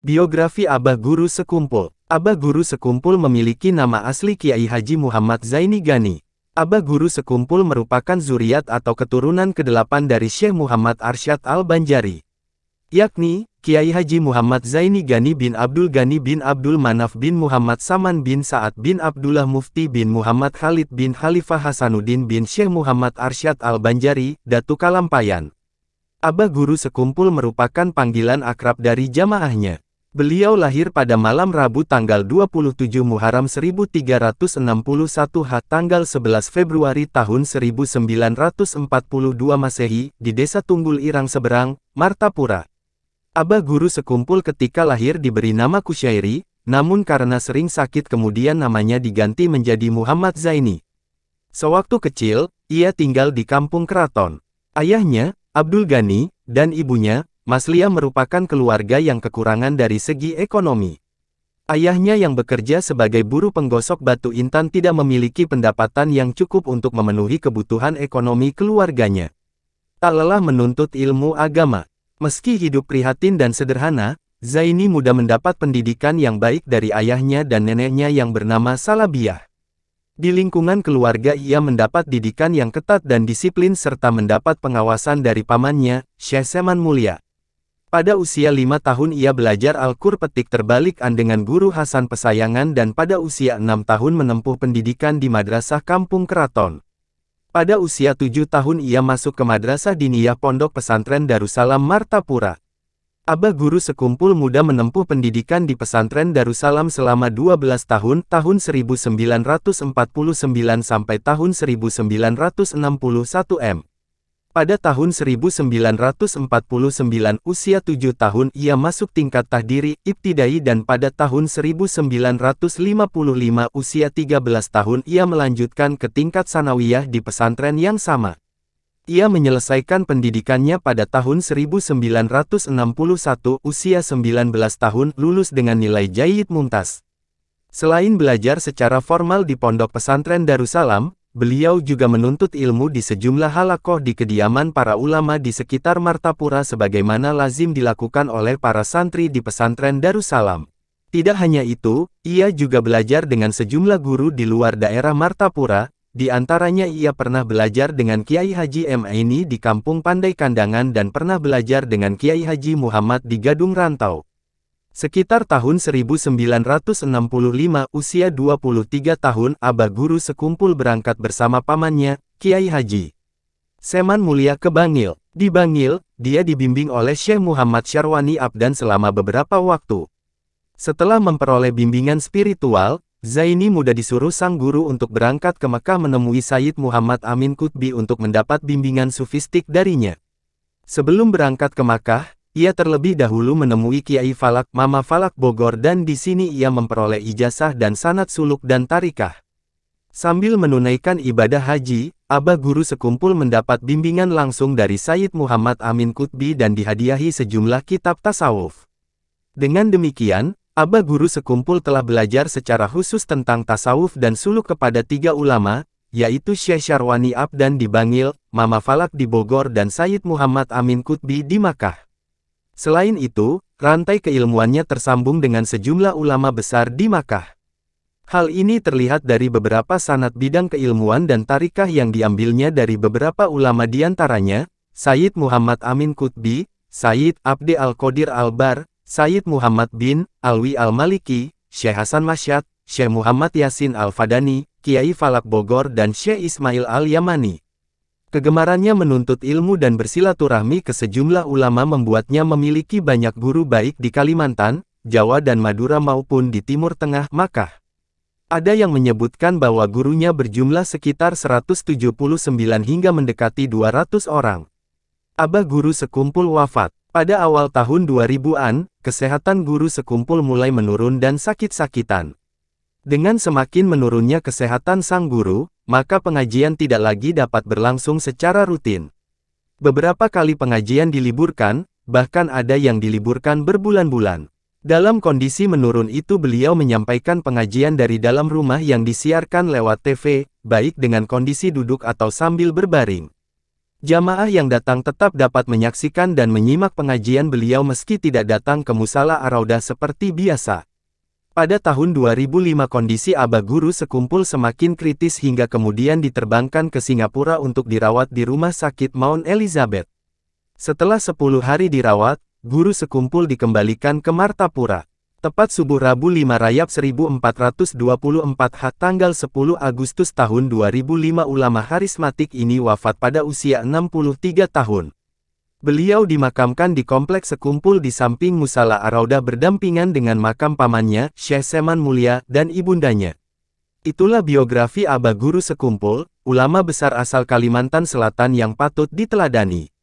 Biografi Abah Guru Sekumpul. Abah Guru Sekumpul memiliki nama asli Kiai Haji Muhammad Zaini Gani. Abah Guru Sekumpul merupakan zuriat atau keturunan ke-8 dari Syekh Muhammad Arsyad Al-Banjari, yakni Kiai Haji Muhammad Zaini Gani bin Abdul Gani bin Abdul Manaf bin Muhammad Saman bin Sa'ad bin Abdullah Mufti bin Muhammad Khalid bin Khalifah Hasanuddin bin Syekh Muhammad Arsyad Al-Banjari, Datu Kalampayan. Abah Guru Sekumpul merupakan panggilan akrab dari jamaahnya. Beliau lahir pada malam Rabu tanggal 27 Muharram 1361 tanggal 11 Februari tahun 1942 Masehi, di Desa Tunggul Irang Seberang, Martapura. Abah Guru Sekumpul ketika lahir diberi nama Kusyairi, namun karena sering sakit kemudian namanya diganti menjadi Muhammad Zaini. Sewaktu kecil, ia tinggal di kampung keraton. Ayahnya, Abdul Gani, dan ibunya, Maslia merupakan keluarga yang kekurangan dari segi ekonomi. Ayahnya yang bekerja sebagai buruh penggosok batu intan tidak memiliki pendapatan yang cukup untuk memenuhi kebutuhan ekonomi keluarganya. Tak lelah menuntut ilmu agama. Meski hidup prihatin dan sederhana, Zaini mudah mendapat pendidikan yang baik dari ayahnya dan neneknya yang bernama Salabiah. Di lingkungan keluarga ia mendapat didikan yang ketat dan disiplin serta mendapat pengawasan dari pamannya, Syekh Seman Mulia. Pada usia 5 tahun ia belajar Al-Qur petik terbalik-an dengan guru Hasan Pesayangan dan pada usia 6 tahun menempuh pendidikan di Madrasah Kampung Keraton. Pada usia 7 tahun ia masuk ke Madrasah Diniyah Pondok Pesantren Darussalam Martapura. Abah Guru Sekumpul muda menempuh pendidikan di Pesantren Darussalam selama 12 tahun, tahun 1949 sampai tahun 1961 m. Pada tahun 1949, usia 7 tahun ia masuk tingkat tahdiri, ibtidai dan pada tahun 1955 usia 13 tahun ia melanjutkan ke tingkat sanawiyah di pesantren yang sama. Ia menyelesaikan pendidikannya pada tahun 1961 usia 19 tahun lulus dengan nilai Jayyid Mumtaz. Selain belajar secara formal di Pondok Pesantren Darussalam, beliau juga menuntut ilmu di sejumlah halaqoh di kediaman para ulama di sekitar Martapura sebagaimana lazim dilakukan oleh para santri di pesantren Darussalam. Tidak hanya itu, ia juga belajar dengan sejumlah guru di luar daerah Martapura, di antaranya ia pernah belajar dengan Kiai Haji M. Aini di Kampung Pandai Kandangan dan pernah belajar dengan Kiai Haji Muhammad di Gadung Rantau. Sekitar tahun 1965, usia 23 tahun, Abah Guru Sekumpul berangkat bersama pamannya, Kiai Haji Seman Mulia ke Bangil. Di Bangil, dia dibimbing oleh Syekh Muhammad Syarwani Abdan selama beberapa waktu. Setelah memperoleh bimbingan spiritual, Zaini muda disuruh sang guru untuk berangkat ke Mekah menemui Sayyid Muhammad Amin Qutbi untuk mendapat bimbingan sufistik darinya. Sebelum berangkat ke Makkah, ia terlebih dahulu menemui Kiai Falak, Mama Falak Bogor dan di sini ia memperoleh ijazah dan sanad suluk dan tarikah. Sambil menunaikan ibadah haji, Abah Guru Sekumpul mendapat bimbingan langsung dari Sayyid Muhammad Amin Qutbi dan dihadiahi sejumlah kitab tasawuf. Dengan demikian, Abah Guru Sekumpul telah belajar secara khusus tentang tasawuf dan suluk kepada 3 ulama, yaitu Syekh Syarwani Abdan di Bangil, Mama Falak di Bogor dan Sayyid Muhammad Amin Qutbi di Makkah. Selain itu, rantai keilmuannya tersambung dengan sejumlah ulama besar di Makkah. Hal ini terlihat dari beberapa sanad bidang keilmuan dan tarikah yang diambilnya dari beberapa ulama diantaranya, Sayyid Muhammad Amin Qutbi, Sayyid Abdi Al-Qadir Al-Bar, Sayyid Muhammad bin Alwi Al-Maliki, Syekh Hasan Masyad, Syekh Muhammad Yasin Al-Fadani, Kiai Falak Bogor dan Syekh Ismail Al-Yamani. Kegemarannya menuntut ilmu dan bersilaturahmi ke sejumlah ulama membuatnya memiliki banyak guru baik di Kalimantan, Jawa dan Madura maupun di Timur Tengah, Makkah. Ada yang menyebutkan bahwa gurunya berjumlah sekitar 179 hingga mendekati 200 orang. Abah Guru Sekumpul wafat. Pada awal tahun 2000-an, kesehatan Guru Sekumpul mulai menurun dan sakit-sakitan. Dengan semakin menurunnya kesehatan sang guru, maka pengajian tidak lagi dapat berlangsung secara rutin. Beberapa kali pengajian diliburkan, bahkan ada yang diliburkan berbulan-bulan. Dalam kondisi menurun itu beliau menyampaikan pengajian dari dalam rumah yang disiarkan lewat TV, baik dengan kondisi duduk atau sambil berbaring. Jamaah yang datang tetap dapat menyaksikan dan menyimak pengajian beliau meski tidak datang ke Musala Ar-Raudah seperti biasa. Pada tahun 2005 kondisi Aba Guru Sekumpul semakin kritis hingga kemudian diterbangkan ke Singapura untuk dirawat di Rumah Sakit Mount Elizabeth. Setelah 10 hari dirawat, Guru Sekumpul dikembalikan ke Martapura. Tepat subuh Rabu 5 Rajab 1424 H tanggal 10 Agustus tahun 2005 ulama karismatik ini wafat pada usia 63 tahun. Beliau dimakamkan di Kompleks Sekumpul di samping Musala Ar-Raudah berdampingan dengan makam pamannya, Syekh Seman Mulia, dan ibundanya. Itulah biografi Aba Guru Sekumpul, ulama besar asal Kalimantan Selatan yang patut diteladani.